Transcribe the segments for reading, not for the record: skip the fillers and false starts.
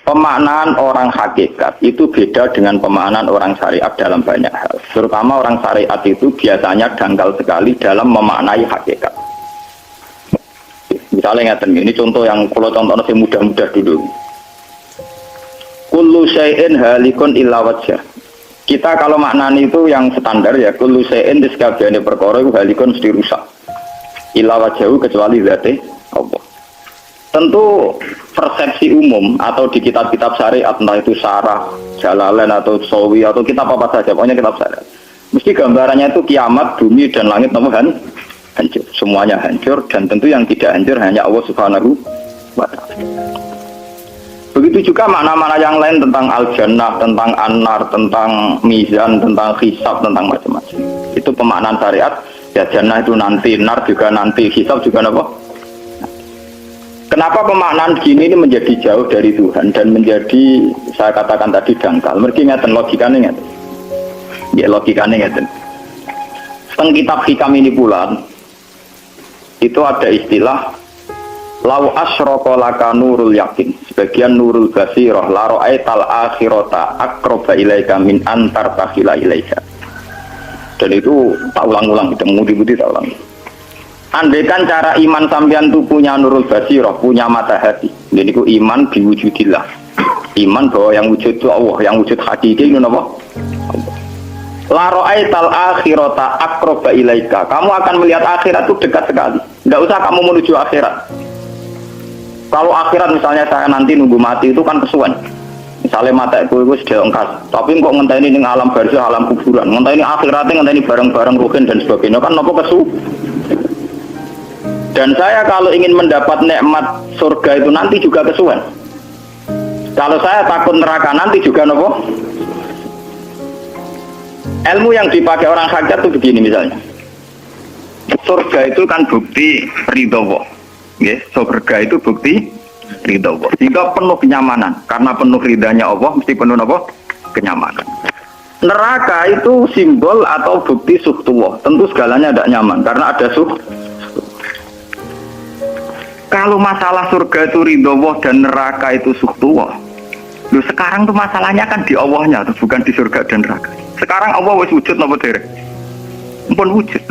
Pemaknaan orang hakikat itu beda dengan pemaknaan orang syariat dalam banyak hal. Terutama orang syariat itu biasanya dangkal sekali dalam memaknai hakikat. Misalnya ini contoh yang kalau contohnya yang mudah-mudah dulu. Kullu syai'in halikun illa wajhah. Kita kalau maknani itu yang standar ya, kullu syai'in di sekabiane perkara itu halikun mesti rusak. Illa wajhahu kecuali zate Allah. Tentu persepsi umum atau di kitab-kitab syariat, entah itu Syarah, Jalalain atau Sawi atau kitab apa saja, pokoknya kitab syariat, mesti gambarannya itu kiamat, bumi dan langit hancur, semuanya hancur, dan tentu yang tidak hancur hanya Allah Subhanahu wa ta'ala. Begitu juga makna-makna yang lain tentang al-jannah, tentang an-nar, tentang mizan, tentang hisab, tentang macam-macam. Itu pemaknaan syariat. Ya jannah itu nanti, nar juga nanti, hisab juga apa? Kenapa pemaknaan gini ini menjadi jauh dari Tuhan dan menjadi, saya katakan tadi, dangkal. Mereka ngeten logikanya ngeten. Ya logikanya ngeten. Teng kitab hikam ini pula itu ada istilah lau asyraka laka nurul yakin, sebagian nurul basirah la ra'aital akhirata aqraba ilaika min antar takhila ilaika. Dan itu tak ulang-ulang, kita mudi-mudi tak ulang. Andaikan cara iman sampean itu punya nurul basirah, punya mata hati. Jadi itu iman diwujudillah. Iman bahwa yang wujud itu Allah, yang wujud hakiki itu apa? La ra'aital akhirata aqraba ilaika. Kamu akan melihat akhirat itu dekat sekali. Enggak usah kamu menuju akhirat. Kalau akhirat misalnya saya nanti nunggu mati itu kan kesuwen. Misalnya mata itu sudah engkas, tapi kok ngenteni ning alam barzah, alam kuburan. Ngenteni akhiratnya, ngenteni barang-barang ruhin dan sebagainya kan apa kesu? Dan saya kalau ingin mendapat nikmat surga itu nanti juga kesuwen. Kalau saya takut neraka nanti juga nopo. Ilmu yang dipakai orang hakikat itu begini misalnya. Surga itu kan bukti ridho Allah. Ya, surga itu bukti ridho Allah. Sehingga penuh kenyamanan. Karena penuh ridhanya Allah mesti penuh apa? Kenyamanan. Neraka itu simbol atau bukti suhtullah. Tentu segalanya tidak nyaman karena ada Kalau masalah surga itu ridho Allah dan neraka itu suhtullah. Loh sekarang tuh masalahnya kan di Allahnya, bukan di surga dan neraka. Sekarang Allah wis wujud napa dereng? Pun wujud.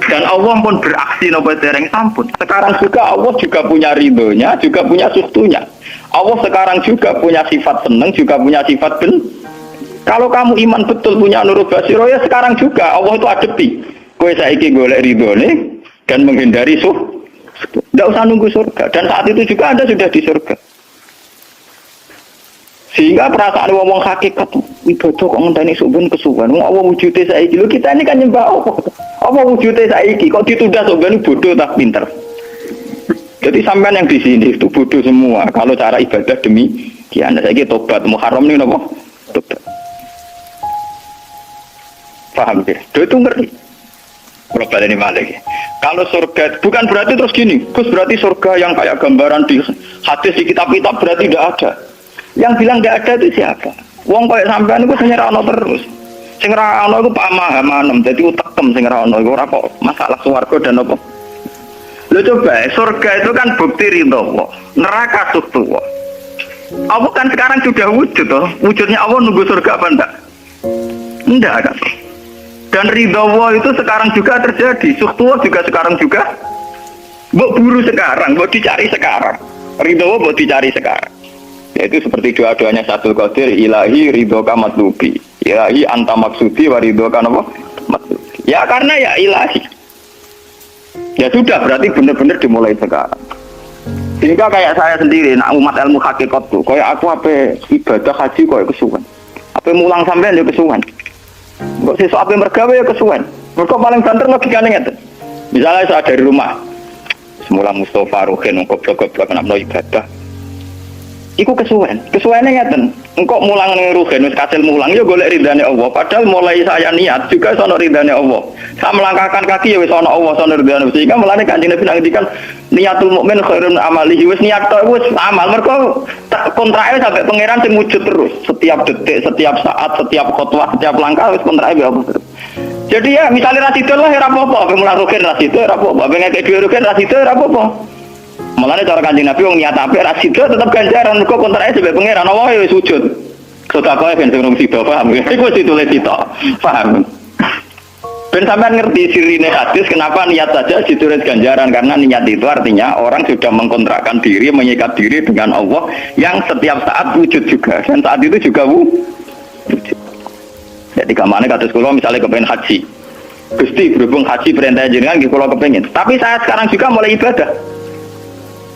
Dan Allah pun beraksi napa dereng sampun. Sekarang juga Allah juga punya ridhonya, juga punya suhtunya. Allah sekarang juga punya sifat seneng, juga punya sifat Kalau kamu iman betul punya nurul basiro ya sekarang juga Allah itu adepi. Kowe saiki golek ridhone dan menghindari tidak usah nunggu surga. Dan saat itu juga Anda sudah di surga. Sehingga perasaan ngomong hakikat ibadah kok ngenteni subhan kesuwan. Allah wujudnya saiki. Kita ini kan nyembah Allah wujudnya saiki. Kok ditunda subhan bodoh tak pinter. Jadi sampean yang di sini itu bodoh semua. Kalau cara ibadah demikian. Saiki tobat Muharram ini apa? Tobat. Paham ya? Itu ngerti. Kalau ini malah kalau surga bukan berarti terus gini, Gus berarti surga yang kayak gambaran di hadis di kitab-kitab berarti tidak ada. Yang bilang tidak ada itu siapa? Wong kayak sampean itu sing ora ono terus. Sing ora ono iku pamahaman, dadi utekem sing ora ono iku ora kok masalah swarga dan apa. Lho coba, surga itu kan bukti ridho Allah, neraka suhtullah. Allah kan sekarang sudah wujud toh. Wujudnya Allah nunggu surga apa enggak? Enggak kan. Dan ridho Allah itu sekarang juga terjadi. Suhtullah juga sekarang juga. Mbok buru sekarang, mbok dicari sekarang. Ridho Allah mbok dicari sekarang. Yaitu seperti doa-doanya Syaikhul Qadir, ilahi ridhoka matlubi. Ilahi anta maksudi wa ridhoka apa? Matlubi. Ya karena ya ilahi. Ya sudah berarti benar-benar dimulai sekarang. Sehingga kayak saya sendiri, nak umat ilmu hakikat tuh, kayak aku apa ibadah haji kayak kesuwen. Apa mulang sampean ya kesuwen. Kok sesuk ape mergawe ya kesuwen. Mergo paling banter logikane ngeten. Misalnya saya dari rumah semula Mustafa Ruhin goblok-goblok nang ibadah. Iku kesuwen. Kesuwene ngeten. Engkok mulang ning Ruhin wis kasil mulang ya golek ridane Allah. Padahal mulai saya niat juga sono ridane Allah. Saya melangkahkan kaki ya wis ana Allah sono ridane. Sehingga mulane Kanjeng Nabi ngendikan niatul mukmin khairun amalihi wis niat wis amal. Mergo kontrake sampai pangeran sing wujud terus. Setiap detik, setiap saat, setiap khotbah, setiap langkah wis kontrake Allah terus. Jadi ya misalnya rasido lah ya apa-apa, mulang Ruhin rasido ya apa-apa, pengen ke dhewe Ruhin rasido ya apa-apa. Mulane cara Kanjeng Nabi wong niat apik ra sida tetep ganjaran mergo kontrake sebab pangeran Allah ya sujud. Sedekah ben sing sida paham. Iku wis ditulis sida. Paham. Ben sampean ngerti sirine hadis kenapa niat saja ditulis ganjaran karena niat itu artinya orang sudah mengkontrakkan diri, mengikat diri dengan Allah yang setiap saat wujud juga dan saat itu juga wujud. Jadi kamane kados kula misalnya kepengen haji. Gusti berhubung haji perintah jenengan nggih kula kepengin. Tapi saya sekarang juga mulai ibadah.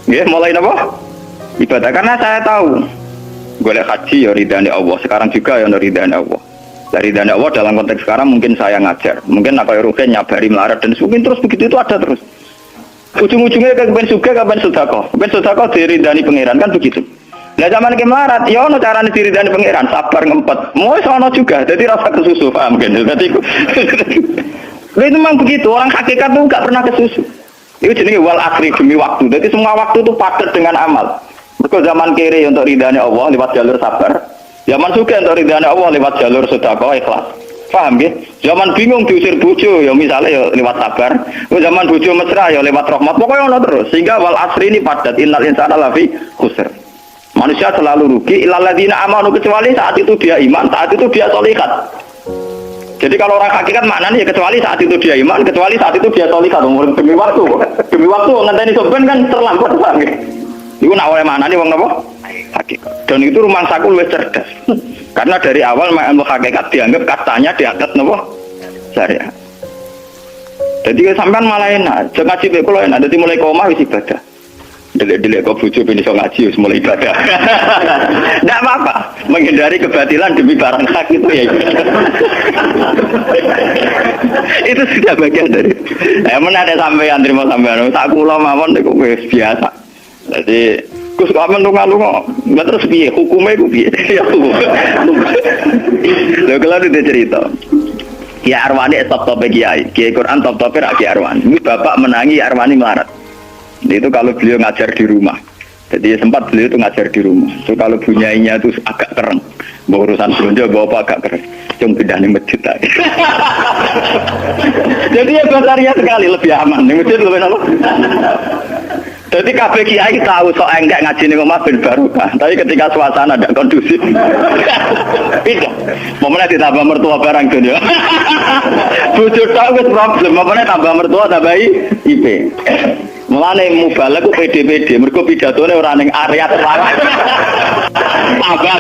Nggih, mulai napa? Ibadah karena saya tahu golek haji ya ridane Allah. Sekarang juga ya ridane Allah. Dari ridane Allah dalam konteks sekarang mungkin saya ngajar. Mungkin apa Rugen nyabari melarat dan mungkin terus begitu itu ada terus. Ujung-ujungnya kepen suga kapan sedekah. Kepen sedekah diridani pangeran kan begitu. Lah zaman ke melarat ya ono carane diridani pangeran, sabar ngempet. Mau sono juga. Jadi rasa kesusu paham kan. Jadi itu memang begitu, orang hakikat itu enggak pernah kesusu. Itu jenenge wal akhri demi waktu. Jadi semua waktu itu padat dengan amal. Mergo zaman kiri untuk ridane Allah lewat jalur sabar. Zaman suka untuk ridane Allah lewat jalur sedekah ikhlas. Paham nggih? Zaman bingung diusir bojo ya misalnya ya lewat sabar. Zaman bojo mesra ya lewat rahmat. Pokoknya ono terus. Sehingga wal akhri ini padat innal insana lafi khusr. Manusia selalu rugi illal ladzina amanu kecuali saat itu dia iman, saat itu dia sholihat. Jadi kalau orang hakikat maknanya ya kecuali saat itu dia iman, kecuali saat itu dia sholihat. Demi waktu ngenteni sampean kan terlambat banget. Iku nak oleh maknanya wong napa? Hakikat. Dan itu rumah saku lebih cerdas. Karena dari awal ilmu hakikat dianggap katanya di atas napa? Syariat. Jadi sampean malah enak, jangan ngaji mek kula enak, dadi mulai koma wis ibadah. Delek-delek kok bojo ben iso ngaji wis mulai ibadah. Enggak apa-apa, menghindari kebatilan demi barang hak itu ya. Itu sudah bagian dari. Ada sampean terima sampean, tak kula mawon niku wis biasa. Jadi Gus kok menlunga-lunga, enggak terus piye hukume ku piye? Ya hukum. Lha kalau dia cerita. Ya Arwani top-top Kiai, Kiai Quran top-top Kiai Arwani. Ini bapak menangi Arwani melarat. Itu kalau beliau ngajar di rumah. Jadi sempat beliau itu ngajar di rumah. So kalau bunyainya itu agak keren. Bawa urusan belanja bawa apa agak keren. Cuma pindah di masjid aja. Jadi ya basaria sekali lebih aman. Di masjid lebih apa? Jadi kabeh kiai tahu sok enggak ngaji ning omah ben barokah. Tapi ketika suasana tidak kondusif. Pindah. Momennya ditambah mertua barang dunia. Bojo tok wis problem, momennya tambah mertua tambah IP. Mulane mubalek ku PD-PD, mergo pidatone ora ning area terlarang.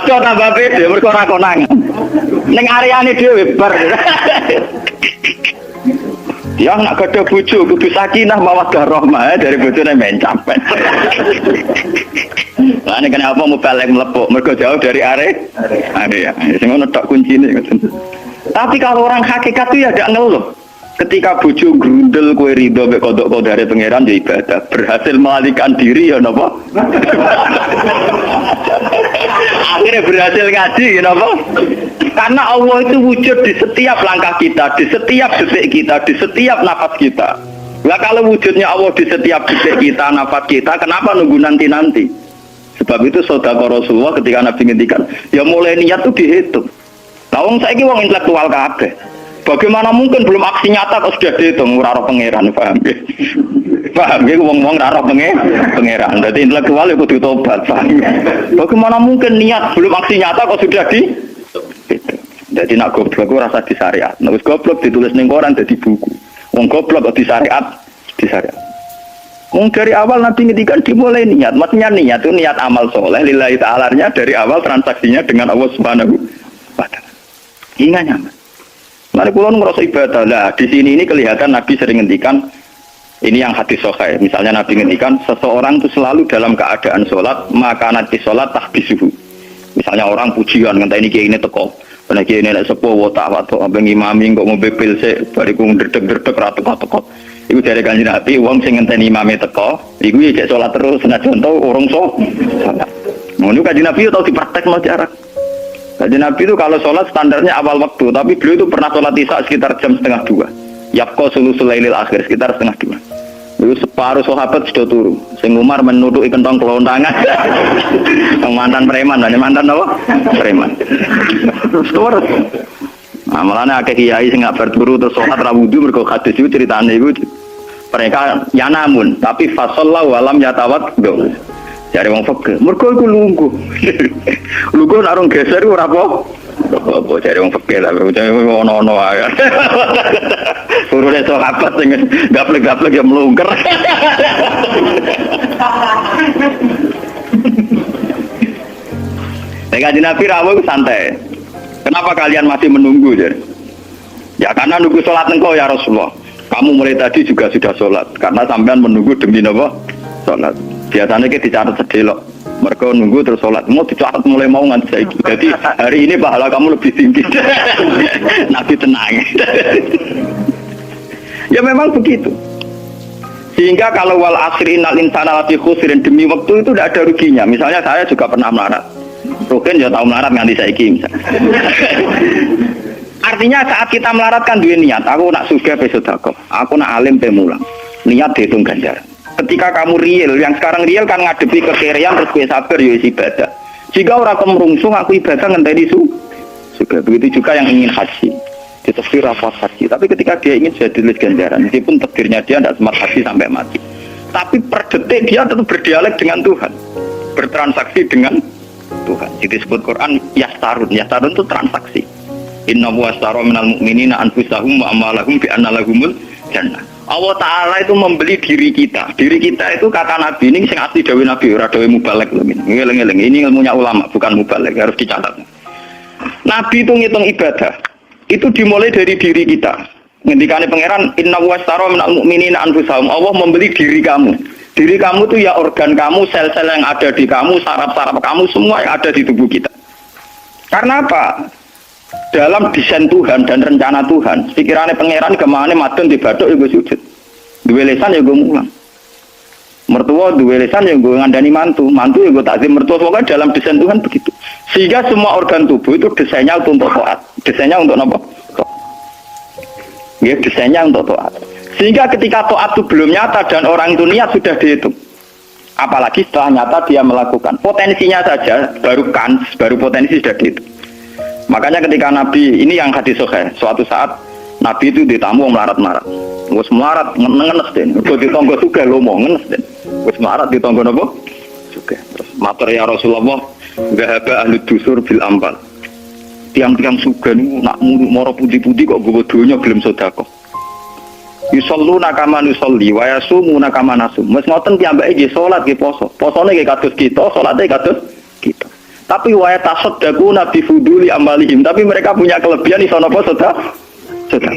Tambah PD, mergo ora konangan. Ning areane dhewe bar. Ya nak gadah bojo kudu sakinah mawaddah rahmah dari bojone men capek. Lah nek kenapa mubalek mlepuk, mergo jauh dari area. Sing ngono tok kuncine. Tapi kalau orang hakikat itu ya gak ngeluh. Ketika bojo grundel kowe ridho mek kodok-kodare pangeran ya ibadah. Berhasil melalikan diri ya napa? Akhirnya berhasil ngaji ya napa? Karena Allah itu wujud di setiap langkah kita, di setiap detik kita, di setiap nafas kita. Lah kalau wujudnya Allah di setiap detik kita, nafas kita, kenapa nunggu nanti-nanti? Sebab itu sedekah Rasulullah ketika Nabi ngendikan, ya mulai niat itu dihitung. Lah wong saiki wong intelektual kabeh. Bagaimana mungkin belum aksi nyata kok sudah dihitung ora roh pangeran, paham nggih? Paham nggih wong-wong ora roh pangeran. Dadi intelektual ya kudu tobat, paham. Bagaimana mungkin niat belum aksi nyata kok sudah di jadi nak goblok ku rasa di syariat. Nek wis goblok ditulis ning koran dadi buku. Wong goblok kok di syariat. Wong dari awal Nabi ngendikan dimulai niat. Maksudnya niat itu niat amal soleh lillahi ta'ala-nya dari awal transaksinya dengan Allah Subhanahu wa taala. Ingat nyaman. Mari kula ngrasa ibadah. Lah di sini ini kelihatan Nabi sering ngendikan ini yang hadis sahih. Misalnya Nabi ngendikan seseorang itu selalu dalam keadaan sholat, maka nanti sholat tahbisuhu. Misalnya orang pujian ngenteni kiai ini teko. Nek kiai nek sepuh watak ambeng imami kok ngombe pil sik bariku ndredeg-ndredeg ra teko-teko. Iku dari Kanjeng Nabi wong sing ngenteni imame teko, iku ya cek salat terus senajan to urung salat. Ngono Kanjeng Nabi tau dipraktekno jarak. Kanjeng Nabi itu kalau salat standarnya awal waktu, tapi beliau itu pernah salat isya sekitar jam 1:30. Yaqqa sulusul lailil akhir sekitar 1:30. Itu separuh sahabat sudah turu. Sing Umar menuduki kentong kelontangan. Mantan preman, mantan apa? Preman. Store. Nah, malane akeh kiai sing gak berturu terus salat ra wudu mergo hadis iku critane iku Mereka ya namun, tapi fasallahu alam yatawaddo. Jare wong fikih, mergo iku lungguh. Lungguh nek orang geser ora apa. Apa jare wong fikih lah, ono-ono ae. Urune sahabat sing gaplek-gaplek ya mlungker. Kanjeng Nabi rawuh santai. Kenapa kalian masih menunggu, Jar? Ya karena nunggu sholat engkau ya Rasulullah. Kamu mulai tadi juga sudah sholat. Karena sampean menunggu demi apa? Sholat. Biasanya kita dicatat sedelok. Mereka nunggu terus sholat. Mau dicatat mulai mau nganti saiki. Jadi hari ini pahala kamu lebih tinggi. Nabi tenang. Ya memang begitu. Sehingga kalau wal asri innal insana lafi khusrin, demi waktu itu tidak ada ruginya. Misalnya saya juga pernah melarat. Rugen ya tahu melarat nganti saiki misalnya. Artinya saat kita melarat kan duwe niat, aku nak sugih pe sedekah, aku nak alim pe mulang. Niat dihitung ganjaran. Ketika kamu real, yang sekarang real kan ngadepi kekerian terus kowe sabar ya ibadah. Jika orang kemrungsung aku ibadah ngenteni juga begitu juga yang ingin haji. Ditafsir rapat haji, tapi ketika dia ingin sudah ditulis ganjaran, meskipun takdirnya dia tidak sempat haji sampai mati. Tapi per detik dia tetap berdialog dengan Tuhan, bertransaksi dengan Tuhan. Jadi disebut Quran yastarun itu transaksi. Inna washtara minal mu'minina anfusahum wa amalahum bi anna lahumul jannah. Allah Ta'ala itu membeli diri kita. Diri kita itu kata Nabi ini sing asli dawuh Nabi ora dawuh mubalek lho. Ngeleng-eleng ini ilmunya ulama bukan mubalek, harus dicatat. Nabi itu ngitung ibadah. Itu dimulai dari diri kita. Ngendikane pangeran inna washtara minal mu'minina anfusahum. Allah membeli diri kamu. Diri kamu itu ya organ kamu, sel-sel yang ada di kamu, saraf-saraf kamu semua yang ada di tubuh kita. Karena apa? Dalam desain Tuhan dan rencana Tuhan, pikirannya pangeran kemana madun di baduk ya gue sujud, dua lesan ya gue mulang, mertua dua lesan ya gue ngandani mantu ya gue takzim mertua. Pokoknya dalam desain Tuhan begitu. Sehingga semua organ tubuh itu desainnya untuk taat, desainnya untuk apa? Ya desainnya untuk taat. Sehingga ketika taat itu belum nyata dan orang itu niat sudah dihitung. Apalagi setelah nyata dia melakukan, potensinya saja baru potensi sudah dihitung. Makanya ketika Nabi, ini yang hadis sahih, suatu saat Nabi itu ditamu melarat-melarat. Wes melarat ngenes den. Uga ditonggo sugih lomo ngenes den. Wes melarat ditonggo napa? Sugih. Terus matur ya Rasulullah, zahaba ahli dusur bil ambal. Tiang-tiang sugih niku nak moro putih-putih kok nggawa donya gelem sedekah. Yusalluna kama nusolli wa yasumuna kama nasum. Wes ngoten piyambake nggih salat nggih poso. Posone nggih kados kita, salate kados kita. Tapi wa tasaddaquna bi fuduli amalihim. Tapi mereka punya kelebihan iso napa sedekah.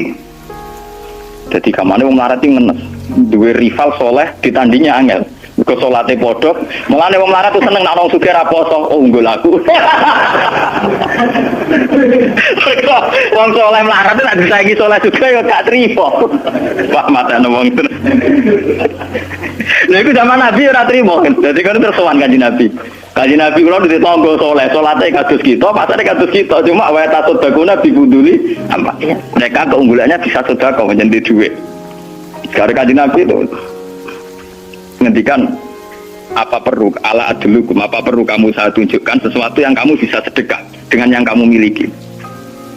Jadi kamane wong melarat iki ngenes. Duwe rival soleh ditandingnya angel. Mergo salate padha. Mulane wong melarat tuh seneng nek wong sugih ra poso. Oh unggul aku. Wong soleh melarat nek disaingi soleh juga ya gak trimo. Wah matane wong. Lha iku zaman Nabi ora trimo. Dadi kan terus sowan Kanjeng Nabi. Kanjeng Nabi kula ditonggo soleh, salate kados kita, pasane kados kita. Cuma wa tasodakuna bibuduli apa? Mereka keunggulannya bisa sedekah menjadi duit. Karena Kanjeng Nabi itu ngendikan apa perlu ala adlukum, apa perlu kamu saya tunjukkan sesuatu yang kamu bisa sedekah dengan yang kamu miliki.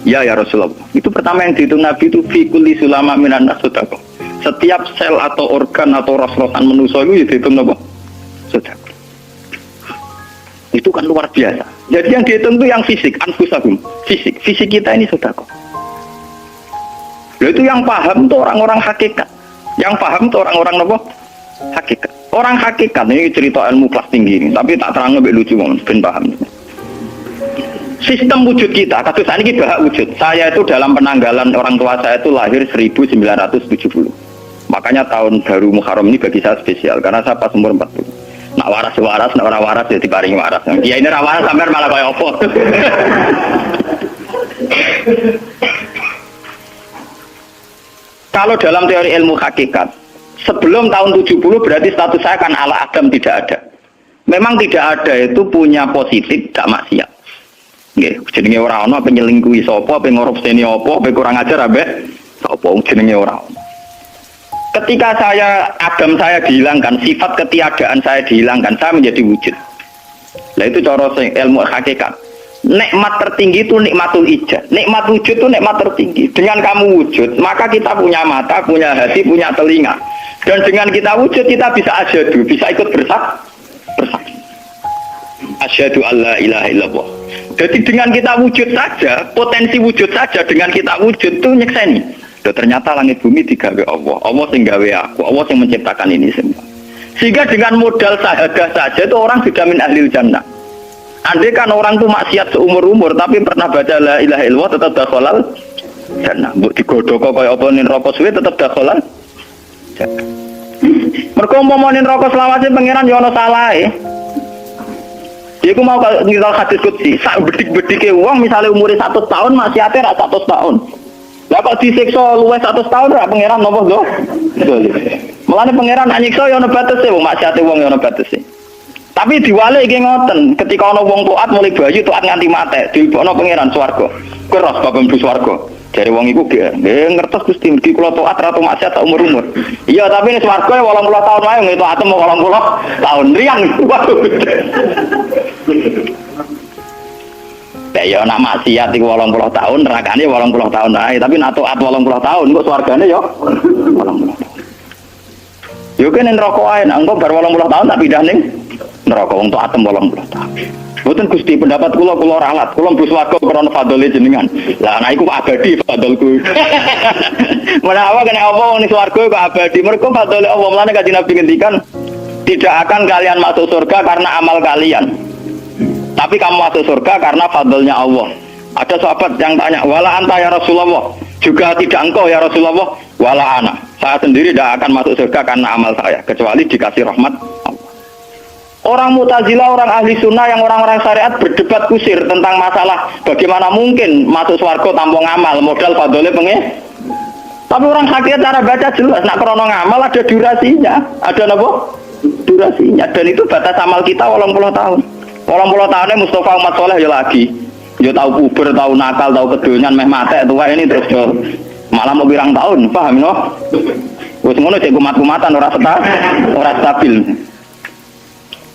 Ya Rasulullah. Itu pertama yang dihitung Nabi itu fi kulli sulama minan sedekah. Setiap sel atau organ atau ros-rosan manusia itu dihitung apa? Sedekah. Itu kan luar biasa. Jadi yang dihitung itu yang fisik, anfusahum, fisik kita ini sedekah. Itu yang paham itu orang-orang hakikat. Yang paham itu orang-orang apa? Hakikat. Orang hakikat ini cerita ilmu kelas tinggi ini, tapi tak terang lebih lucu ben paham. Sistem wujud kita, kasus ini bahak wujud. Saya itu dalam penanggalan orang tua saya itu lahir 1970. Makanya tahun baru Muharram ini bagi saya spesial karena saya pas umur 40. Nak waras, nak orang waras jadi paling waras. Ya ini rawaran sampai malah kayak opo. Kalau dalam teori ilmu hakikat, sebelum tahun 70 berarti status saya kan ala Adam tidak ada. Memang tidak ada itu punya positif, tidak maksiat. Nggih, jenenge ora ana penyelingkuhi sapa, pengorupseni apa, kurang ajar ambek sapa jenenge ora ana. Ketika Adam saya dihilangkan, sifat ketiadaan saya dihilangkan, saya menjadi wujud. Nah itu cara ilmu hakikat. nikmat tertinggi itu nikmatul ijad. Nikmat wujud itu nikmat tertinggi. Dengan kamu wujud, maka kita punya mata, punya hati, punya telinga. Dan dengan kita wujud, kita bisa asyhadu, bisa ikut bersaksi. Asyhadu alla ilaha illallah. Jadi dengan kita wujud saja, potensi wujud saja dengan kita wujud itu nyekseni. Ternyata langit bumi digawe Allah. Allah sing gawe aku, Allah yang menciptakan ini semua. Sehingga dengan modal sahadah saja itu orang sudah min ahlil jannah. Andai kan orang itu maksiat seumur-umur tapi pernah baca la ilaha illallah tetap dakhalal jannah. Mbok digodhog kaya apa ning neraka suwe tetap dakhalal jannah. Mergo umpama ning neraka selawase pangeran ya ana salahe. Iku mau ngiral hadis qudsi, sak bedik-bedike wong misale umure 100 tahun maksiate ra 100 tahun. Lah kok disiksa luwih 100 tahun ra pangeran napa lho? Mulane pangeran anyiksa ya ana batese wong maksiate wong ya ana batese. Tapi diwale iki ngoten, ketika ana wong taat mulai bayi taat nganti mate, dilebokno pangeran swarga. Keras bab mlebu swarga. Jare wong iku nggih ngertos Gusti mriki kula taat ratu maksiat sak umur-umur. Iya, tapi nek swarga 80 tahun wae nggih taat 80 tahun riang. Ya nak maksiat iku 80 tahun, nerakane 80 tahun ae, tapi nak taat 80 tahun kok swargane ya 80 tahun. Yo kene neraka ae, nak engko bar 80 tahun tak pindah ning neraka wong tok atem 80 tahun. Mboten Gusti pendapat kula ralat, kula mlebu swarga krana fadhole jenengan. Lah ana iku abadi fadholku. Menawa kene apa wong ning swarga kok abadi? Mergo fadhole Allah. Mulane Kanjeng Nabi ngendikan, tidak akan kalian masuk surga karena amal kalian. Tapi kamu masuk surga karena fadlnya Allah. Ada sahabat yang tanya, "Wala anta ya Rasulullah?" Juga tidak engkau ya Rasulullah? Wala ana. Saya sendiri tidak akan masuk surga karena amal saya, kecuali dikasih rahmat Allah. Orang Mu'tazilah, orang ahli sunnah yang orang-orang syariat berdebat kusir tentang masalah bagaimana mungkin masuk swarga tanpa ngamal, modal fadhole pengen. Tapi orang hakikat cara baca jelas, nak krono ngamal ada durasinya, ada apa? Durasinya, dan itu batas amal kita 80 tahun. 80 tahunnya Mustafa umat soleh ya lagi. Ya tahu puber, tahu nakal, tahu kedonyan, meh mate tua ini terus yo malah mau birang tahun, paham no? Wes ngono cek kumat-kumatan ora stabil.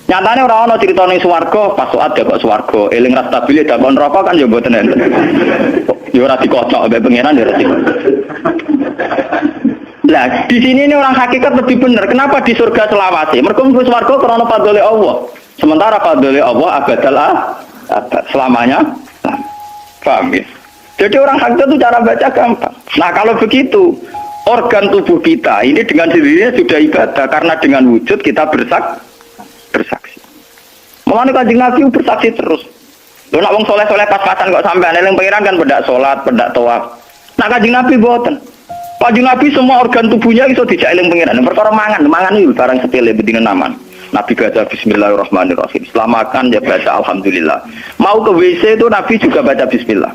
Nyatane ora ana critane swarga, pas saat kok swarga, eling ra stabil dak kon neraka kan ya mboten enten. Ya ora dikocok mbek pangeran ya ora dikocok. Lah, di sini ini orang hakikat lebih benar. Kenapa di surga selawase? Mergo mlebu swarga krana fadhole Allah. Sementara fadhole Allah abadal selamanya. Paham ya? Jadi orang hakikat itu cara baca gampang. Nah, kalau begitu, organ tubuh kita ini dengan sendirinya sudah ibadah karena dengan wujud kita bersaksi. Mulane Kanjeng Nabi bersaksi terus. Lho nek wong soleh-soleh pas-pasan kok sampean eling pangeran kan pedak salat, pedak tawaf. Nah Kanjeng Nabi mboten. Kanjeng Nabi semua organ tubuhnya iso dijak eling pangeran. Perkara mangan iki barang sepele bedingan aman. Nabi baca bismillahirrahmanirrahim. Setelah makan ya baca alhamdulillah. Mau ke WC itu Nabi juga baca bismillah.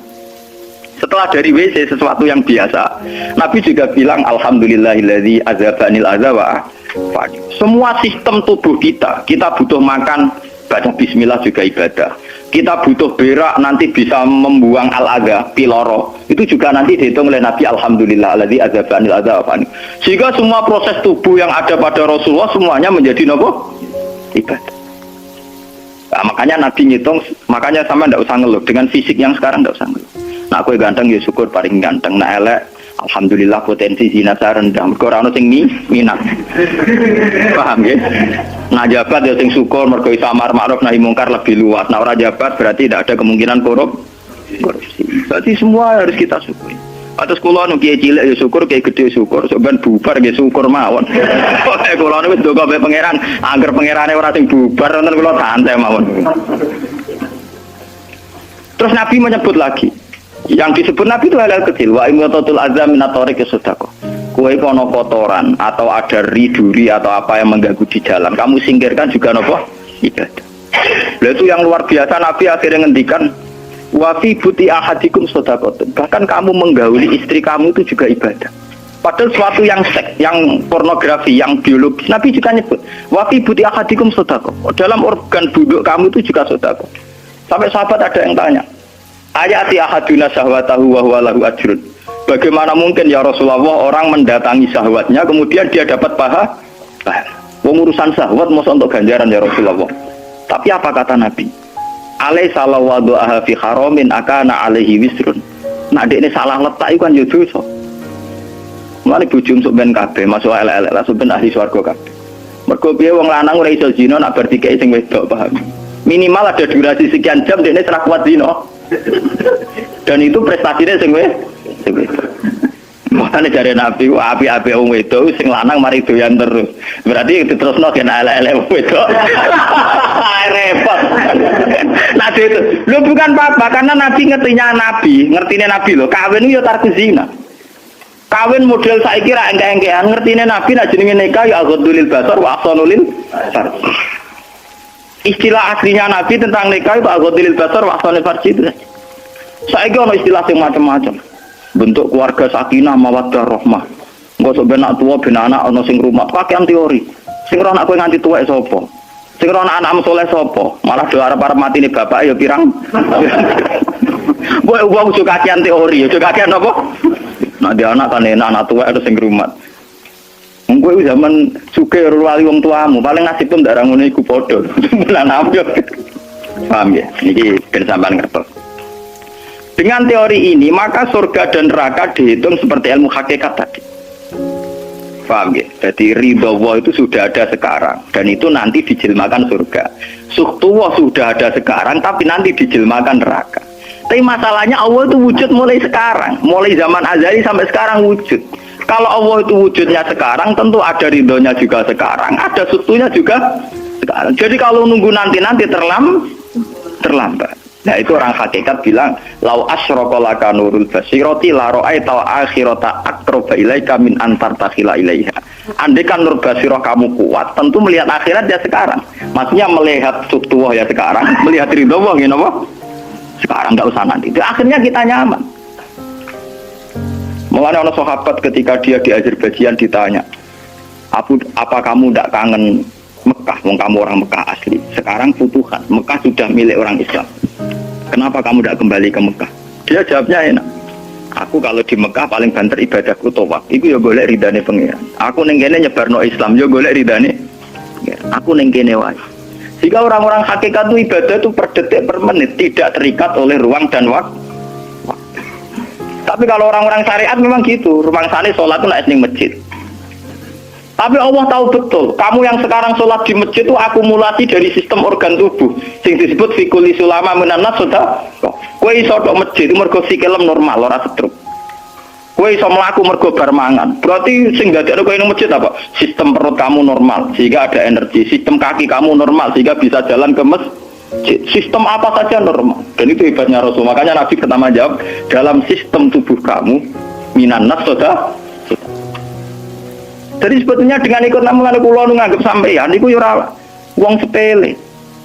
Setelah dari WC sesuatu yang biasa, Nabi juga bilang alhamdulillahilladzi azhabanil adza wa afani. Semua sistem tubuh kita butuh makan, baca bismillah juga ibadah. Kita butuh berak nanti bisa membuang al-adza, piloro. Itu juga nanti dihitung oleh Nabi alhamdulillahilladzi azhabanil adza wa afani. Sehingga semua proses tubuh yang ada pada Rasulullah semuanya menjadi nopo? Ibadah. Nah, makanya Nabi ngitung, makanya sama ndak usah ngeluh dengan fisik yang sekarang ndak usah ngeluh. Nah, aku ganteng ya syukur paling ganteng. Nah, elek alhamdulillah potensi zina saya rendah. Mergo ora ono sing minat. Paham ya? Nah, jabat ya sing syukur mergo iso amar ma'ruf nahi mungkar lebih luas. Nah, ora jabat berarti tidak ada kemungkinan korupsi. Berarti semua harus kita syukuri. Atus kula nu kiye cilik ya syukur, kiye gedhe syukur, sampean bubar nggih syukur mawon. Pokoke kula niku wis ndonga mbek pangeran, angger pangerane ora sing bubar wonten kula santai mawon. Terus Nabi menyebut lagi. Yang disebut Nabi itu hal-hal kecil. Wa imatatul azam min at-tariq sedekah. Kowe kono kotoran atau ada duri atau apa yang mengganggu di jalan, kamu singkirkan juga napa? Ibadah. Lah itu yang luar biasa Nabi akhirnya ngendikan wa fi buti ahadikum sedekah. Bahkan kamu menggauli istri kamu itu juga ibadah. Padahal suatu yang seks, yang pornografi, yang biologis, Nabi juga nyebut wa fi buti ahadikum sedekah. Dalam organ buduk kamu itu juga sedekah. Sampai sahabat ada yang tanya, ayati ahaduna syahwatahu wa huwa lahu ajrun. Bagaimana mungkin ya Rasulullah orang mendatangi syahwatnya kemudian dia dapat pahala? Wong urusan syahwat masa untuk ganjaran ya Rasulullah. Tapi apa kata Nabi? Alaisa law wada'aha fi haramin akana alaihi wisrun. Nak dekne salah letak iku kan yo dosa. Mulane bojo sok ben kabeh masuk elek-elek lah sok ben ahli swarga kabeh. Mergo piye wong lanang ora iso zina nak bar dikeki sing wedok, paham? Minimal ada durasi sekian jam dekne ora kuat zina. Dan itu prestasinya sing wedok. Makanya dari Nabi, api-api wong wedok sing lanang mari doyan terus. Berarti diterusno kena elek-elek wong wedok. Repot. Nabi itu, lu bukan apa-apa karena Nabi ngertinya Nabi loh. Kawin itu ya tarku zina. Kawin model saiki ra engke-engkean ngertine Nabi nak jenenge nikah ya ghadulil basar wa ahsanulil farj. Istilah aslinya Nabi tentang nikah itu ghadulil basar wa ahsanul farj itu. Saiki ono istilah sing macam-macam. Bentuk keluarga sakinah mawaddah rahmah. Engko sok ben anak tuwa ben anak ana sing rumah. Pakaian teori. Sing ora anak kowe nganti tuwek sapa? Sing ora anak saleh sapa? Malah do arep-arep matine bapak ya pirang. Kowe wong suka kakean teori, suka kakean apa? Nah dia anak kan enak, anak tua ada sing rumat. Gue zaman suke wali wong tuamu, paling nasib pun darah ngono iku padha. Bulan ambil. Paham ya? Ini ben sampean ngertos. Dengan teori ini, maka surga dan neraka dihitung seperti ilmu hakikat tadi. Paham ya? Jadi ridho Allah itu sudah ada sekarang dan itu nanti dijelmakan surga. Suhtullah sudah ada sekarang tapi nanti dijelmakan neraka. Tapi masalahnya Allah itu wujud mulai sekarang, mulai zaman azali sampai sekarang wujud. Kalau Allah itu wujudnya sekarang, tentu ada ridhonya juga sekarang, ada sutunya juga sekarang. Jadi kalau nunggu nanti terlambat. Nah itu orang hakikat bilang, lau asyraka laka nurul basirati la ra'aita akhirata aqraba ilaika min antar takhila ilaiha. Andai kan nur basirah kamu kuat, tentu melihat akhirat ya sekarang. Maksudnya melihat sutuh ya sekarang, melihat ridho Allah ya apa? Sekarang nggak usah nanti. Itu akhirnya kita nyaman. Mulanya orang sahabat ketika dia di Azerbaijan ditanya, apa kamu tidak kangen Mekah? Wong kamu orang Mekah asli. Sekarang futuhat, Mekah sudah milik orang Islam. Kenapa kamu tidak kembali ke Mekah? Dia jawabnya enak. Aku kalau di Mekah paling banter ibadahku tawaf. Iku ya golek ridane pengiran. Aku ning kene nyebarno Islam, ya golek ridane. Aku ning kene wae. Jika orang-orang hakikat itu ibadah itu per detik per menit tidak terikat oleh ruang dan waktu. Tapi kalau orang-orang syariat memang gitu, ruang sana sholat itu naik di masjid. Tapi Allah tahu betul, kamu yang sekarang sholat di masjid itu akumulasi dari sistem organ tubuh, yang disebut fikuli sulama menanas sudah. Kue iso tok masjid itu mergo sikilem normal, ora setruk. Kue iso mlaku mergo bar mangan. Berarti sing dadekno kowe ning masjid apa? Sistem perut kamu normal sehingga ada energi, sistem kaki kamu normal sehingga bisa jalan ke masjid. Sistem apa saja normal. Dan itu hebatnya Rasul. Makanya Nabi pertama jawab, dalam sistem tubuh kamu minan nas sudah. Jadi sebetulnya dengan ikut namulan kula nganggep sampeyan niku ya ora wong sepele.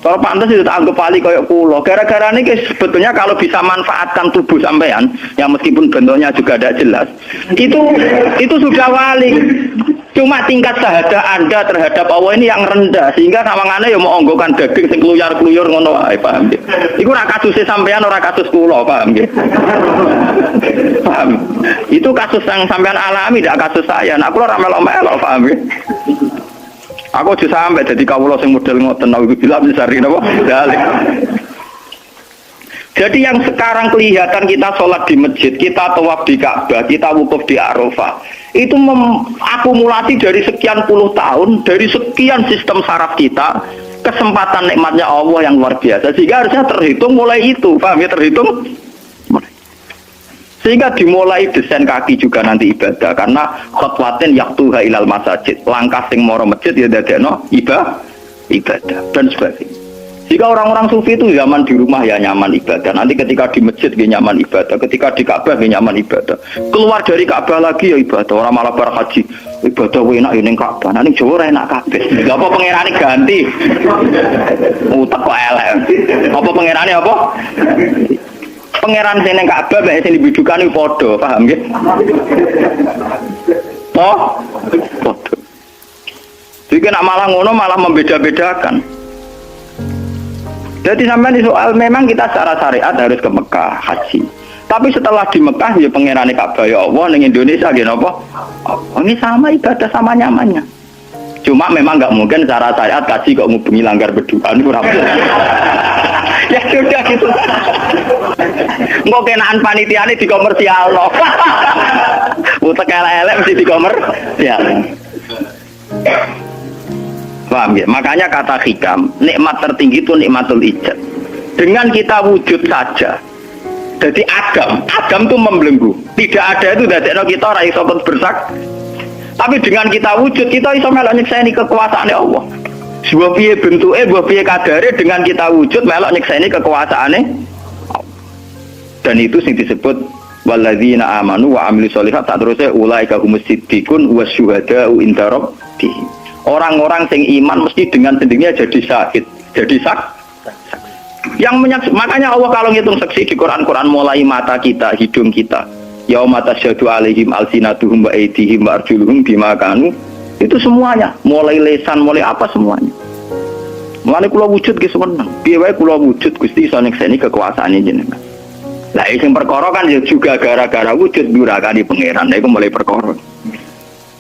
Kalau pantas itu tak anggap wali kayak pulau. Gara-gara ini sebetulnya kalau bisa manfaatkan tubuh sampean, yang meskipun bentuknya juga tidak jelas, itu sudah wali. Cuma tingkat syahadah Anda terhadap Allah ini yang rendah, sehingga sawangannya ya mau onggokan daging sing kluyar-kluyur ngono wae, paham nggih. Iku ora kasusé sampean ora kasus kula, paham nggih. Paham. Itu kasus yang sampean alami, tidak kasus saya. Nah, kula ora melok-melok, paham nggih. Aku aja sampai jadi kawula sing model ngoten nawi bilang sari napa dalek. Jadi yang sekarang kelihatan kita sholat di masjid, kita tawaf di Ka'bah, kita wukuf di Arafah, itu akumulasi dari sekian puluh tahun, dari sekian sistem saraf kita, kesempatan nikmatnya Allah yang luar biasa. Sehingga harusnya terhitung mulai itu, paham ya, terhitung mulai. Sehingga dimulai desain kaki juga nanti ibadah, karena khotwatin yaktuha ilal masajid, langkah sing moro masjid ya dadekno ibadah dan sebagainya. Jika orang-orang sufi itu zaman di rumah ya nyaman ibadah, nanti ketika di masjid dia nyaman ibadah, ketika di Ka'bah dia nyaman ibadah, keluar dari Ka'bah lagi ya ibadah. Orang malah bar haji ibadah enak ning Ka'bah, ning Jawa enak kabeh. Lha apa pangerane ganti? Utek kok elek. Apa pangerane apa? Pangeran sing ning Ka'bah mek sing dibidukan iki padha, paham nggih? Oh, padha. Jadi nak malah ngono malah membeda-bedakan. Jadi sampai di soal memang kita secara syariat harus ke Mekah haji. Tapi setelah di Mekah ya pangerane Ka'bah ya Allah ning Indonesia nggih napa? Oh, ini sama ibadah sama nyamannya. Cuma memang nggak mungkin secara syariat haji kok ngubungi langgar berdua niku ora. Ya sudah gitu. Engko kenaan panitiane di komersial loh. Utek elek mesti di komersial. Paham ya? Makanya kata hikam, nikmat tertinggi itu nikmatul ijad. Dengan kita wujud saja. Jadi Adam itu membelenggu. Tidak ada itu dadekno kita ora iso bersak. Tapi dengan kita wujud, kita iso melok nyekseni kekuasaan Allah. Sebuah piye bentuke, sebuah piye kadare dengan kita wujud melok nyekseni kekuasaane Allah. Dan itu sing disebut walladzina amanu wa amilus sholihat, tak terusé ulaika humus siddiqun wasyuhada'u inda rabbihim. Orang-orang sing iman mesti dengan sendirinya jadi syahid, jadi yang makanya Allah kalau ngitung saksi di Quran mulai mata kita, hidung kita, yauma tasyhadu alaihim alsinatuhum wa aydihim wa arjuluhum bima kanu, itu semuanya, mulai lesan, mulai apa semuanya. Mulane kula wujud ki seneng. Piye wae kula wujud Gusti iso nyekseni kekuasaane jenengan. Lah sing perkara kan ya juga gara-gara wujud durakani pangeran, iku mulai perkara.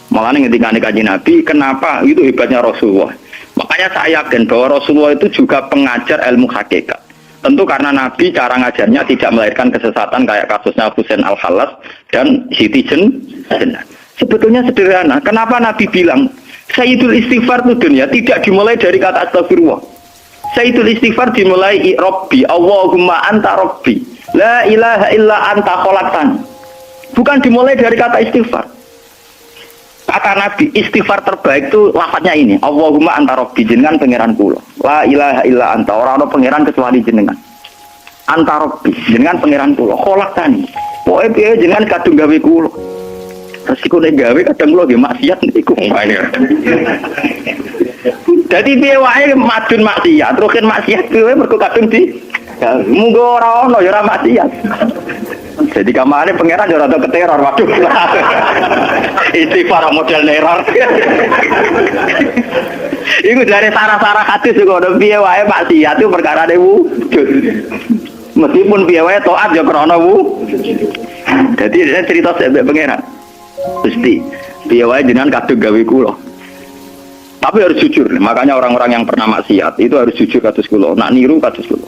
Makanya ketika Kanjeng Nabi, kenapa itu hebatnya Rasulullah. Makanya saya yakin bahwa Rasulullah itu juga pengajar ilmu hakikat. Tentu karena Nabi cara ngajarnya tidak melahirkan kesesatan kayak kasusnya Husain Al-Khallas dan Siti Jenar. Sebetulnya sederhana. Kenapa Nabi bilang Sayyidul Istighfar itu dunia tidak dimulai dari kata astagfirullah. Sayyidul Istighfar dimulai Rabbi, Allahumma anta Rabbi, la ilaha illa anta khalaqtani. Bukan dimulai dari kata istighfar. Kata Nabi, istighfar terbaik itu lafadznya ini, Allahumma anta Rabbi, jenengan pangeran kula. La ilaha illa anta, ora ana pangeran kecuali jenengan. Anta Rabbi, jenengan pangeran kula. Khalaqtani. Pokoke piye jenengan kadung gawe kula. Resiko nek gawe kadang kula nggih maksiat niku. Dadi piye wae madun maksiat, terusin maksiat piye mergo kadung di munggo ora ana ya ora maksiat. Jadi kamane pangeran ya rada keteror, waduh. Istighfar model neror. Iku dari sarah-sarah hadis kok ono piye wae maksiat itu perkarane wujud. Meskipun piye wae taat ya krana wujud. Jadi dia cerita sampe pangeran. Gusti, piye wae jenengan kadung gawe kula. Tapi harus jujur. Makanya orang-orang yang pernah maksiat itu harus jujur kados kula. Nak niru kados kula.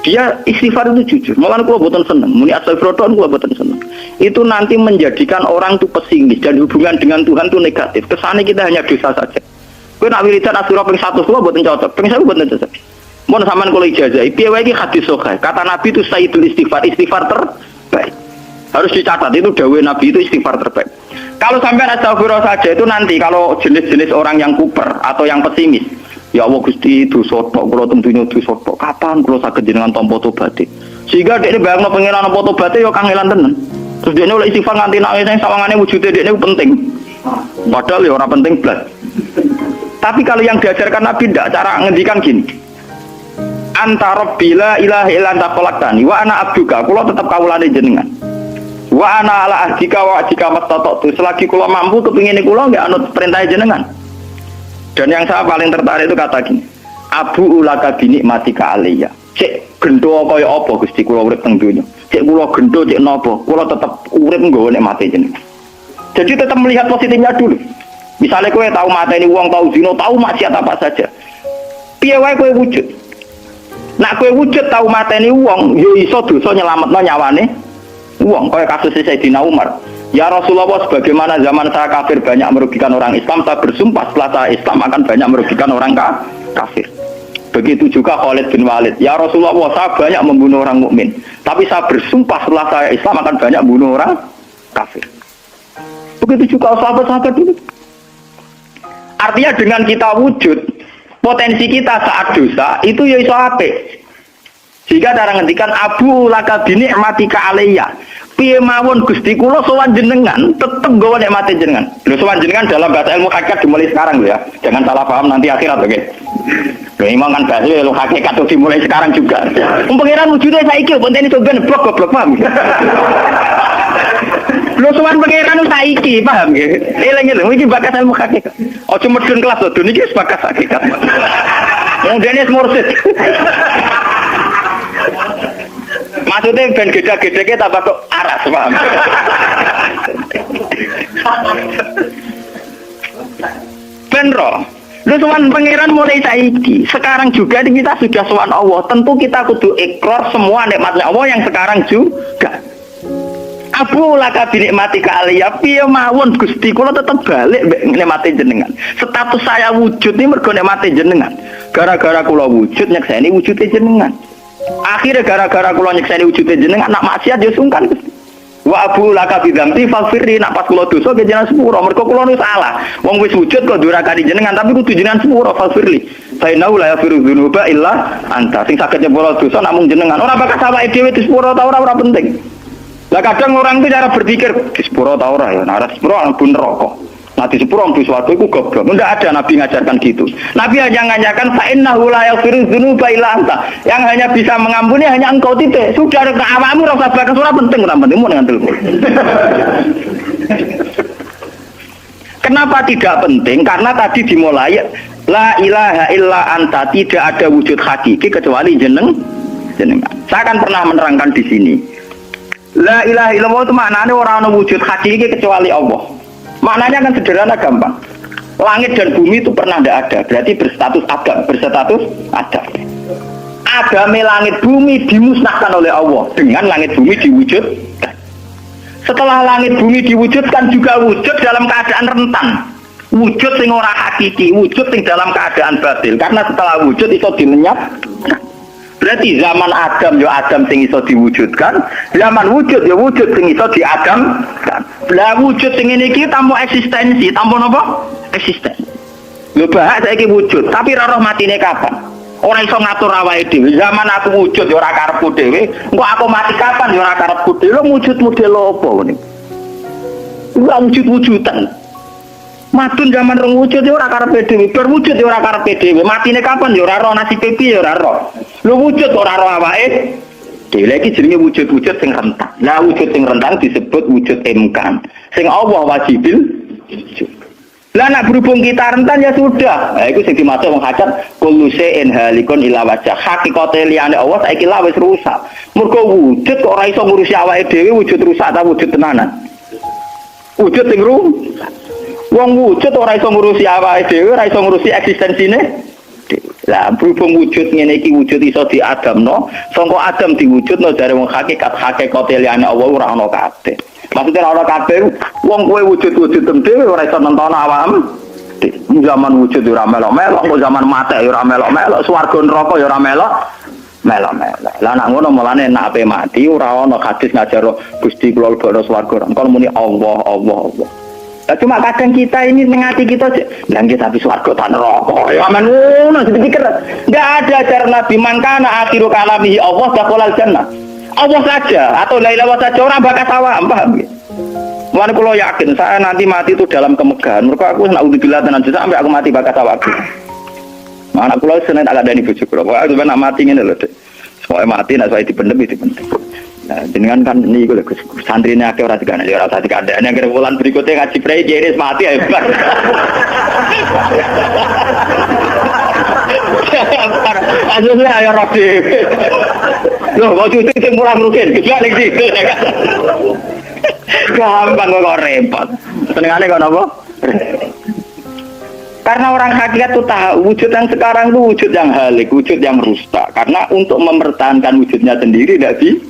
Dia istighfar itu jujur. Malah kula boten seneng. Muni astagfirullah kula boten seneng. Itu nanti menjadikan orang itu pesimis dan hubungan dengan Tuhan itu negatif. Kesane kita hanya dosa saja. Kowe nak wiridan astagfirullah ping 100 kula boten cocok. Ping 1000 boten cocok. Mun sampean kula ijazah, piye wae iki hadis sahih. Kata Nabi itu sayyidul istighfar terbaik. Harus dicatat itu dawuh Nabi itu istighfar terbaik. Kalau sampean astagfirullah saja itu nanti kalau jenis-jenis orang yang kuper atau yang pesimis, ya Allah Gusti dosa tok kula tentunya dosa tok. Kapan kula saged jenengan tampa tobaté? Sehingga dekne bayangno pangeran tampa tobaté ya kangelan tenan. Terus dekne oleh istighfar nganti nek sing sawangane wujude dekne penting. Padahal ya ora penting blas. Tapi kalau yang diajarkan Nabi ndak, cara ngendikan gini. Anta Rabbi la ilaha illa anta khalaqtani wa ana abduka, kula tetep kawulane jenengan. Wa ana ala ahdika wa ahdika mastata'tu, selagi kula mampu kepingine kula nggak anut perintah jenengan. Dan yang saya paling tertarik itu kata gini, Abu ulaka binikmatika alayya. Cek gendo kaya apa Gusti kula urip teng donya. Cek kula gendo cek napa, kula tetep urip nggawa nikmate jenengan. Jadi tetap melihat positifnya dulu. Misalnya kowe tahu mateni wong, tahu zina, tahu maksiat apa saja. Piye wae kowe wujud. Nak kowe wujud tahu mateni wong, yo iso dosa nyelametno nyawane wong. Kaya kasus Sayyidina Umar. Ya Rasulullah, sebagaimana zaman saya kafir banyak merugikan orang Islam, saya bersumpah setelah saya Islam akan banyak merugikan orang kafir. Begitu juga Khalid bin Walid. Ya Rasulullah, saya banyak membunuh orang mukmin, tapi saya bersumpah setelah saya Islam akan banyak membunuh orang kafir. Begitu juga sahabat-sahabat dulu. Artinya dengan kita wujud, potensi kita saat dosa itu ya iso apik. Jika cara ngendikan Abu laka binikmatika alayya. Piye mawon Gusti kula sowan jenengan tetep nggawa nikmate jenengan. Lho sowan jenengan dalam bahasa ilmu hakikat dimulai sekarang lho ya. Jangan salah paham nanti akhirat oke. Lho imam kan bahasa ilmu hakikat itu dimulai sekarang juga. Pengiran wujudnya saiki pontene ben goblok paham. Lho sowan pengiran saiki paham nggih. Eling-eling iki bakat ilmu hakikat. Aja medun kelas lho niki wis bakat hakikat. Wong dene mursid. Maksudnya ben gede-gedeke tambah kok aras, paham? Ben roh. Lu sowan pangeran mulai saiki. Sekarang juga kita sudah sowan Allah. Tentu kita kudu ikrar semua nikmatnya Allah yang sekarang juga. Abu laka binikmati kaliya piye mawon Gusti kula tetep balik nikmati jenengan. Status saya wujud ini mergo nikmati jenengan. Gara-gara kula wujud nyekseni wujude jenengan. Akhirnya gara-gara kula nyekseni wujude jenengan nak maksiat yo sungkan Gusti. Wa abu laka bidzamti faghfirli nak pas kula dosa ke jenengan sepuro mergo kula nu salah. Wong wis wujud kok durakani jenengan tapi kudu jenengan sepuro faghfirli. Fa inna la yaghfiru dzunuba illa anta. Sing saged nyepuro dosa namung jenengan. Ora bakal awake dhewe disepuro ta ora penting. Lah kadang orang itu cara berpikir di sepuro ta ora ya, nah sepuro mlebu neraka. Nah di sepuro mlebu swarga iku goblok. Enggak ada nabi ngajarkan gitu. Nabi hanya ngajarkan fa innahu la yaghfiru dzunuba illa anta. Yang hanya bisa mengampuni hanya engkau titik. Sudah ke awakmu ora usah bakas ora penting ora penting mau dengan telepon. Kenapa tidak penting? Karena tadi dimulai la ilaha illa anta, tidak ada wujud hakiki kecuali jenengan. Saya akan pernah menerangkan di sini. La ilaha illallah itu maknanya orang wujud hakiki kecuali Allah. Maknanya kan sederhana gampang. Langit dan bumi itu pernah tidak ada, berarti berstatus ada. Agame langit bumi dimusnahkan oleh Allah dengan langit bumi diwujudkan. Setelah langit bumi diwujudkan juga wujud dalam keadaan rentan. Wujud sing ora hakiki, wujud sing dalam keadaan batil. Karena setelah wujud itu dilenyap. Berarti zaman Adam ya Adam sing iso diwujudkan, zaman wujud ya wujud sing iso diadamkan. Lah wujud sing ngene iki tanpa eksistensi, tanpa napa? Eksistensi. Lho bahak saiki wujud, tapi ora roh matine kapan? Ora iso ngatur awake dhewe. Zaman aku wujud ya ora karepku dhewe, engko aku mati kapan ya ora karepku dhewe. Wujud model apa ngene? Ora wujud-wujudan. Madun zaman rong wujud ya ora karepe dhewe, berwujud ya ora karepe dhewe. Matine kapan ya ora roh, nasibe piye ya ora roh. Lu wujud ora roh awake. Dhewe iki jenenge wujud-wujud sing rentan. Nah, wujud sing rentan disebut wujud imkan. Sing Allah wajibil wujud. Lah nak berhubung kita rentan ya sudah. Nah, iku sing dimaksud wong hajat kullu shay'in halikun illa wajh. Hakikate liyane Allah saiki lah wis rusak. Mergo wujud kok ora iso ngurusi awake dhewe, wujud rusak ta wujud tenanan. Wujud sing rusak. Wong wujud ora iso ngurusi awake dhewe, ora iso ngurusi eksistensine. Lah berhubung wujud ngene iki wujud iso diadamno, sangka Adam diwujudno jare wong hakikate liyane Allah ora ana kabeh. Maksudnya ora ana kabeh, wong kowe wujud-wujud dhewe ora iso nonton awakmu. Zaman wujud ora melok-melok, zaman mate ora melok-melok, swarga neraka ya ora melok-melok. Lah nek ngono mulane nek ape mati ora ana hadis ngajar Gusti kula lebokno swarga. Engko muni Allah. Cuma kadang kita ini mengati kita bilang kita habis warga tan rokok ya aman ngono dipikir enggak ada ajaran Nabi mangkana akhiru kalamihi Allah dakhalal jannah Allah saja atau la ilaha saja orang bakal awak paham ya. Mulane kula yakin saya nanti mati itu dalam kemegahan mergo aku naudzubillah tenan sampai aku mati bakal awak. Mana kula seneng tak ada bojo kula kok aku nak mati ngene lho Dik. Soale mati nek saya dipendem itu penting. Nah, jenengan kan niku lho santrine akeh ora digane ora usah dikandani akhir bulan berikutnya ngaji prei jenis mati hebat. Asline ayo rodi. Loh, kok cuti sing murah rugen gejak ning situ. Gampang kok repot. Senengane kok napa? Karena orang hakikat itu tahu wujud yang sekarang itu wujud yang halik, wujud yang rusak. Karena untuk mempertahankan wujudnya sendiri tidak bisa.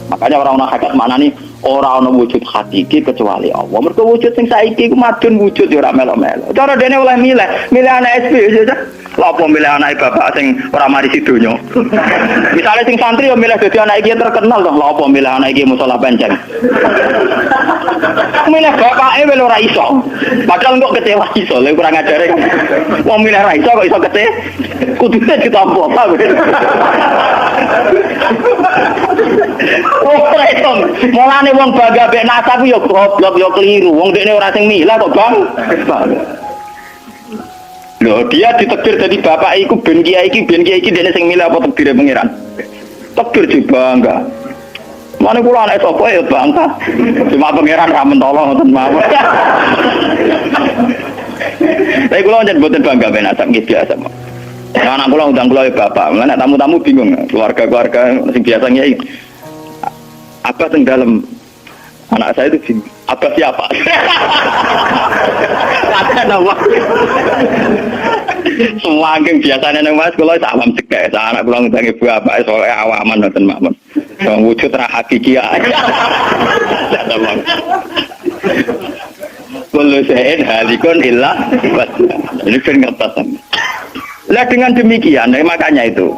Makanya orang-orang hakikat maknanya orang-orang wujud hakiki kecuali Allah. Mereka wujud yang saiki madun wujud ya ora melo-melo. Cara dene oleh milih anak SP saja. Lha apa milih anak bapak sing ora mari sidonya. Misalnya sing santri ya milih dadi anak iki terkenal toh. Lha apa milih anak iki musala panjang. Milih bapake wel ora iso. Padahal kok kecewa iso, lha kurang ajare. Wong milih ora iso kok iso kecewa. Kudune ditampa apa. Ora iso. Mulane wong bangga mek nasab yo goblok yo keliru. Wong dekne ora sing milah kok, Bang. Loh, dia ditekdir jadi bapak iku ben kiai iki dekne sing milah apa tekdire pangeran. Tekdir juga enggak. Mane kula anak sapa ya bangga. Cuma pangeran ra mentolo ngoten mawon. Tapi kula njen mboten bangga ben nasab nggih biasa. Anak kula undang kula ya bapak. Lan tamu-tamu bingung, keluarga-keluarga sing biasa nyai. Apa teng dalam Anak saya itu bingung, Abah siapa? Ada nama. Semua yang biasanya nang Mas kula awam cekek, anak kula ngendangi ibu apa soalnya awaman ngoten mawon. Wong wujud ra hakiki ae. Kullu shay'in halikun illa wajhah. Ini kan ngatasan. Lah dengan demikian, makanya itu.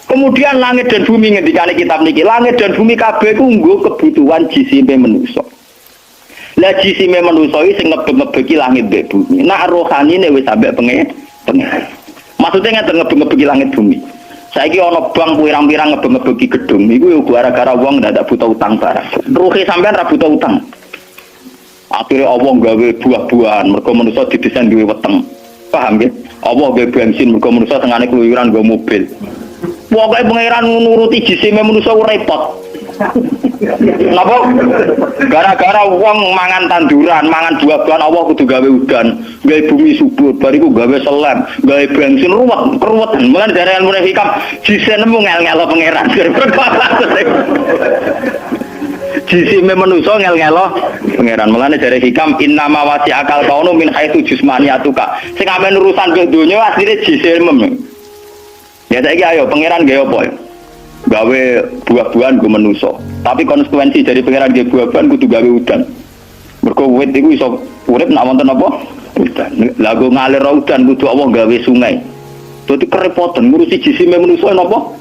Kemudian langit dan bumi ngendikane kitab niki, langit dan bumi kabeh ku nggo kebutuhan jisime manusa. Lah jisime manusa iki sing ngebeg-ngebegi langit mbek bumi. Nak rohanine wis sampe pengen. Maksudnya ngeten ngebeg-ngebegi langit bumi. Saiki ana bank pirang-pirang ngebeg-ngebegi gedung iku yo gara-gara wong ndak butuh utang barang. Ruhe sampean ra butuh utang. Akhirnya Allah gawe buah-buahan mergo manusa didesain duwe weteng. Paham ya? Allah gawe bensin mergo manusa tengane keluyuran nggo mobil. Pokoke pangeran nuruti jisime manusa repot. Napa? Gara-gara wong mangan tanduran, mangan buah-buahan Allah kudu gawe udan, gawe bumi subur, bariku gawe selam, gawe bensin ruwet. Mulane dari ilmu hikam jisine mung ngel-ngelo pangeran. Jisime manusa ngel-ngelo pangeran. Mulane dari hikam innama wasi akal kaunu min haitsu jismaniyatuka. Sing amen urusan ke donya asline jisime. Ya saiki ayo pangeran gawe apa ya? Gawe buah-buahan go manusa. Tapi konsekuensi dari pangeran gawe buah-buahan kudu gawe udan. Mergo wit iku iso urip nek wonten apa? Udan. Lah go ngalir udan kudu Allah gawe sungai. Dadi kerepotan ngurusi jisime manusa napa?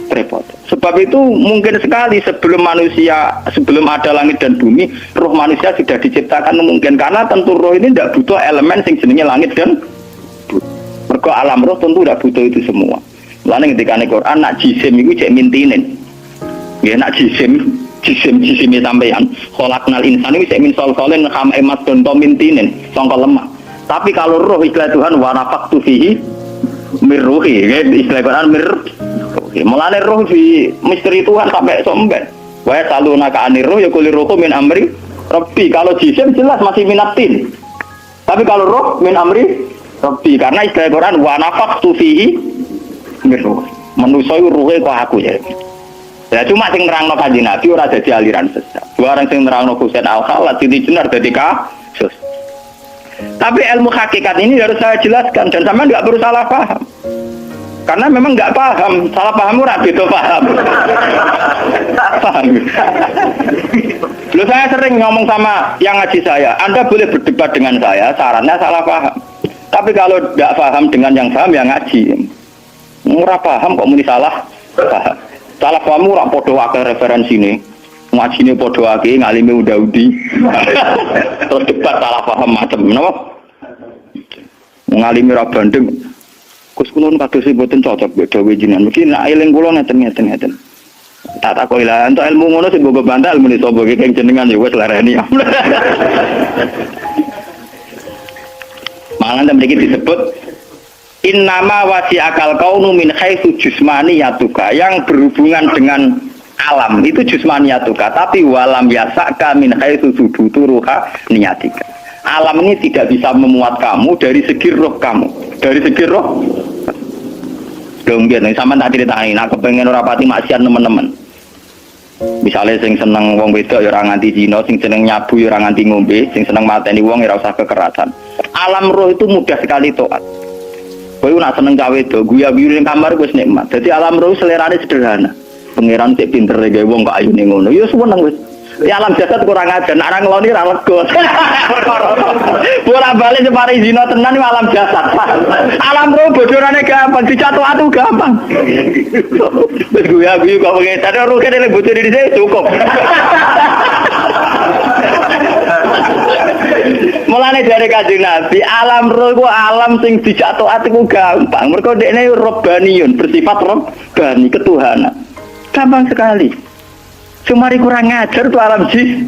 Repot. Sebab itu mungkin sekali sebelum ada langit dan bumi, roh manusia sudah diciptakan mungkin karena tentu roh ini tidak butuh elemen sing jenenge langit dan bumi. Mergo alam roh tentu tidak butuh itu semua. Lalu ketika Al-Quran nak jisim itu cek mintinin, ya nak jisim sampeyan. Kholaqnal insan itu cek min solsolin ham emat donto mintinin, songkol lemah. Tapi kalau roh istilah Tuhan wanafaktu fihi mirruhi, ya istilah Quran mirruhi. Mulane roh di misteri Tuhan sampai sombet. Wa salunaka anir roh ya kulir roh min amri Rabbi. Kalau jisim jelas masih minatin. Tapi kalau roh min amri Rabbi karena istilah Quran wanafaktu fihi manusia itu ruhe kok aku ya. Ya cuma sing nerangno Kanjeng Nabi ora dadi aliran sesat. Barang sing nerangno Husain Al-Khalat Siti Jenar dadi kasus. Tapi ilmu hakikat ini harus saya jelaskan dan sama enggak perlu salah paham. Karena memang enggak paham, salah paham ora beda paham. Paham. Loh saya sering ngomong sama yang ngaji saya, Anda boleh berdebat dengan saya, sarannya salah paham. Tapi kalau enggak paham dengan yang paham ya ngaji. Ora paham kok muni salah paham. Salah paham ora padha akeh referensine. Ngajine padha akeh ngalime unda-undi. Terus debat salah paham macam napa? Ngalime ra bandeng. Gus kula kados mboten cocok mbek dawuh jenengan. Mungkin nek eling kula ngeten. Tak takoki lah entuk ilmu ngono sing mbok bantah ilmu sapa iki jenengan ya wis lareni. Malah mriki disebut innama wasi akal kaunu min haitsu jismaniyatuka, yang berhubungan dengan alam itu jismaniyatuka, tapi walam yasaka min haitsu suduturuha niyatika. Alam ini tidak bisa memuat kamu dari segi roh kamu. Dari segi roh. Dong biar sampean tak critani, nek kepengin ora pati maksiat teman-teman. Misalnya sing seneng wong wedok ya ora nganti zina, sing seneng nyabu ya ora nganti ngombe, sing seneng mateni wong ya ora usah kekerasan. Alam roh itu mudah sekali taat. Kowe nak seneng cawe do, guya-guyu ning kamar wis nikmat. Dadi alam roh selerane sederhana. Pangeran sik pinter gawe wong kok ayune ngono. Ya seneng wis. Ya alam jasad kurang aja, nak ra ngeloni ra lega. Bola-balik separi zina tenan alam jasad. Alam roh bodorane gampang, dicatu-atu gampang. Wis guya-guyu kok pengen tadi roh kene bocor di sini cukup. Mulane dari Kanjeng Nabi, alam roh ku alam sing dijatuhake ku gampang. Mergo dekne robbaniyun, bersifat robbani, ketuhanan. Gampang sekali. Cuma kurang ngajar tuh alam jis.